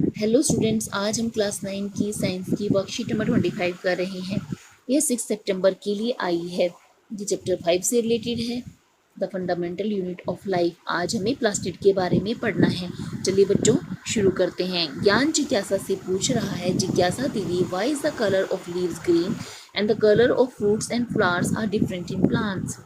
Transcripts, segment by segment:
Hello students, आज हम class 9 की साइंस की वर्कशीट नंबर 25 कर रहे हैं। यह 6 सितंबर के लिए आई है। ये चैप्टर 5 से रिलेटेड है, the fundamental unit of life. आज हमें प्लास्टिड के बारे में पढ़ना है। चलिए बच्चों, शुरू करते हैं। ज्ञान जिज्ञासा से पूछ रहा है, जिज्ञासा दीदी, why is the colour of leaves green and the colour of fruits and flowers are different in plants.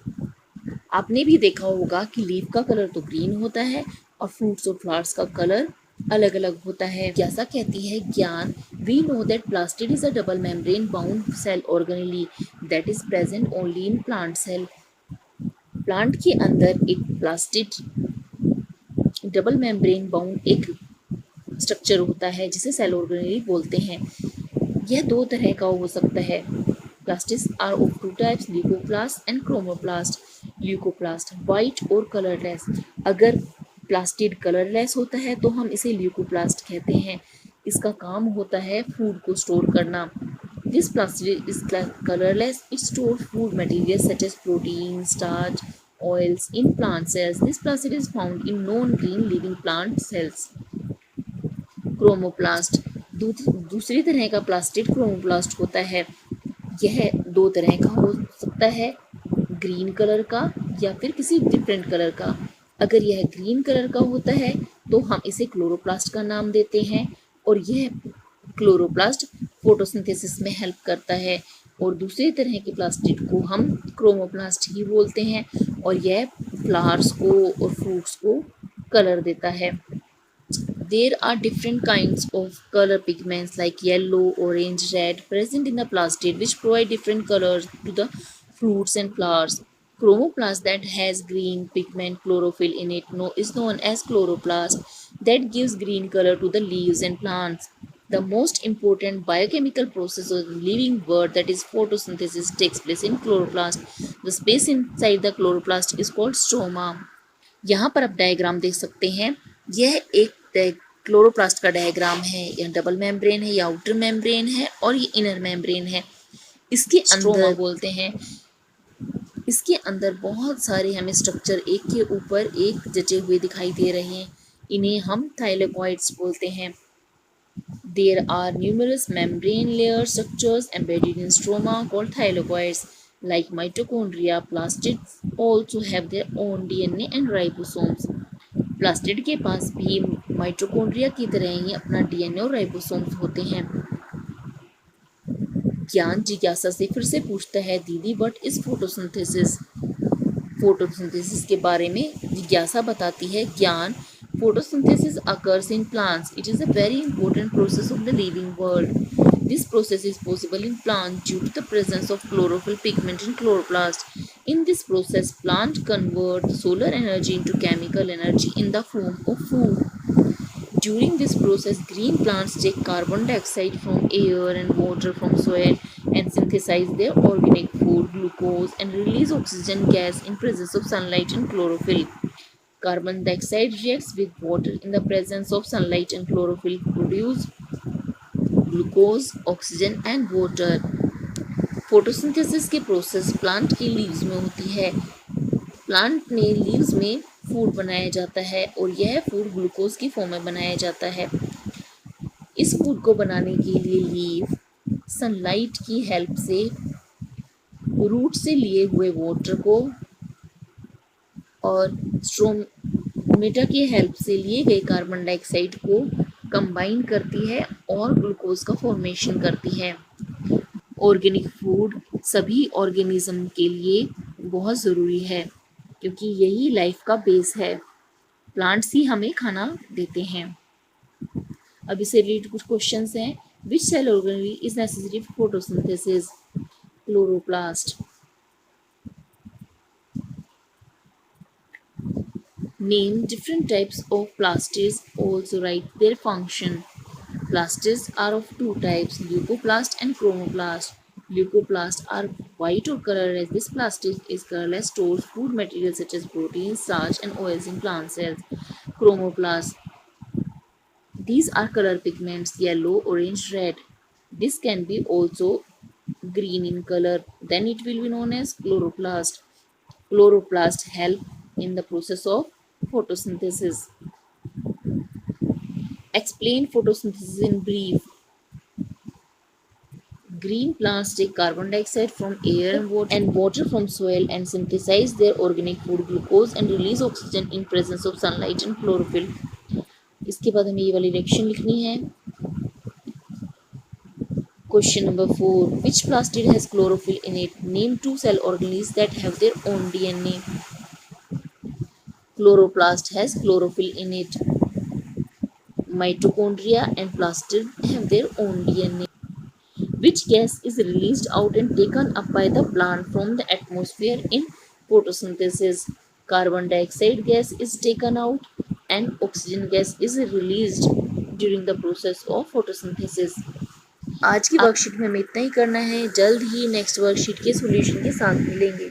आपने भी देखा होगा कि लीफ का कलर तो ग्रीन होता है और फ्रूट्स और फ्लावर्स का कलर अलग अलग होता है। जैसा कहती है Gyan, we know that plastid is a double membrane bound cell organelle that is present only in plant cell. Plant के अंदर एक प्लास्टिड डबल मेम्ब्रेन बाउंड एक स्ट्रक्चर होता है जिसे सेल ऑर्गेनेली बोलते हैं। यह दो तरह का हो सकता है। Plastids are of two types, leucoplast and chromoplast. Leucoplast white और कलरलेस। अगर प्लास्टिड कलरलेस होता है तो हम इसे ल्यूकोप्लास्ट कहते हैं। इसका काम होता है फूड को स्टोर करना। This plastid is colorless. It stores food materials such as protein, starch, oils in plant cells. This plastic is found in non-green living plant cells. Chromoplast दूसरी तरह का प्लास्टिड क्रोमोप्लास्ट होता है। यह दो तरह का हो सकता है, ग्रीन कलर का या फिर किसी डिफरेंट कलर का। अगर यह ग्रीन कलर का होता है तो हम इसे क्लोरोप्लास्ट का नाम देते हैं और यह क्लोरोप्लास्ट फोटोसिंथेसिस में हेल्प करता है। और दूसरी तरह के प्लास्टिड को हम क्रोमोप्लास्ट ही बोलते हैं और यह फ्लावर्स को और फ्रूट्स को कलर देता है। There are different kinds of color pigments like yellow, orange, red present in the plastid which provide different colors to the fruits and flowers. Chromoplast that has green pigment chlorophyll in it is known as chloroplast that gives green color to the leaves and plants. The most important biochemical process of the living world, that is photosynthesis, takes place in chloroplast. The space inside the chloroplast is called stroma. यहाँ पर आप diagram देख सकते हैं। यह एक chloroplast का diagram है। यह डबल मेम्ब्रेन है, या आउटर मेम्ब्रेन है और ये इनर मेम्ब्रेन है। इसके अंदर बोलते हैं, इसके अंदर बहुत सारे हमें स्ट्रक्चर एक के ऊपर एक जचे हुए दिखाई दे रहे हैं। इन्हें हम थाइलेकॉइड्स बोलते हैं। There are numerous membrane layer structures embedded in stroma called thylakoids. Like mitochondria, plastids also have their own DNA and ribosomes. Plastid के पास भी माइटोकॉन्ड्रिया की तरह ही अपना डीएनए और राइबोसोम्स होते हैं। ज्ञान जिज्ञासा से फिर से पूछता है, दीदी व्हाट इज फोटोसिंथेसिस। फोटोसिंथेसिस के बारे में जिज्ञासा बताती है ज्ञान, photosynthesis occurs in plants. It is a very important process of the living world. This process is possible in plants due to the presence of chlorophyll pigment in chloroplast. In this process, plants convert solar energy into chemical energy in the form of food. During this process, green plants take carbon dioxide from air and water from soil and synthesize their organic food, glucose, and release oxygen gas in presence of sunlight and chlorophyll. Carbon dioxide reacts with water in the presence of sunlight and chlorophyll produce glucose, oxygen and water. Photosynthesis की process plant की leaves में होती है। Plant में leaves में food बनाया जाता है और यह फूड ग्लूकोज की फॉर्म में बनाया जाता है। इस फूड को बनाने के लिए लीव सनलाइट की हेल्प से रूट से लिए हुए वाटर को और स्ट्रोमेटा की हेल्प से लिए गए कार्बन डाइऑक्साइड को कंबाइन करती है और ग्लूकोज का फॉर्मेशन करती है। ऑर्गेनिक फूड सभी ऑर्गेनिज्म के लिए बहुत ज़रूरी है क्योंकि यही लाइफ का बेस है। प्लांट्स ही हमें खाना देते हैं। अब इससे रिलेटेड कुछ क्वेश्चंस हैं। Which cell organelle is necessary for photosynthesis? Chloroplast. Name different types of plastids, also write their function. Plastids are of two types, leucoplast and chromoplast. Leucoplasts are white or colorless. This plastic is colorless, stores food materials such as proteins, starch, and oils in plant cells. Chromoplasts. These are color pigments, yellow, orange, red. This can be also green in color. Then it will be known as chloroplast. Chloroplasts help in the process of photosynthesis. Explain photosynthesis in brief. Green plants take carbon dioxide from air and water from soil and synthesize their organic food glucose and release oxygen in presence of sunlight and chlorophyll. इसके बाद हमें ये वाली reaction लिखनी है. Question number 4. Which plastid has chlorophyll in it? Name two cell organelles that have their own DNA. Chloroplast has chlorophyll in it. Mitochondria and plastid have their own DNA. Which gas is released out and taken up by the plant from the atmosphere in photosynthesis? Carbon dioxide gas is taken out and oxygen gas is released during the process of photosynthesis. आज की worksheet में हमें इतना ही करना है. जल्द ही next worksheet के solution के साथ मिलेंगे.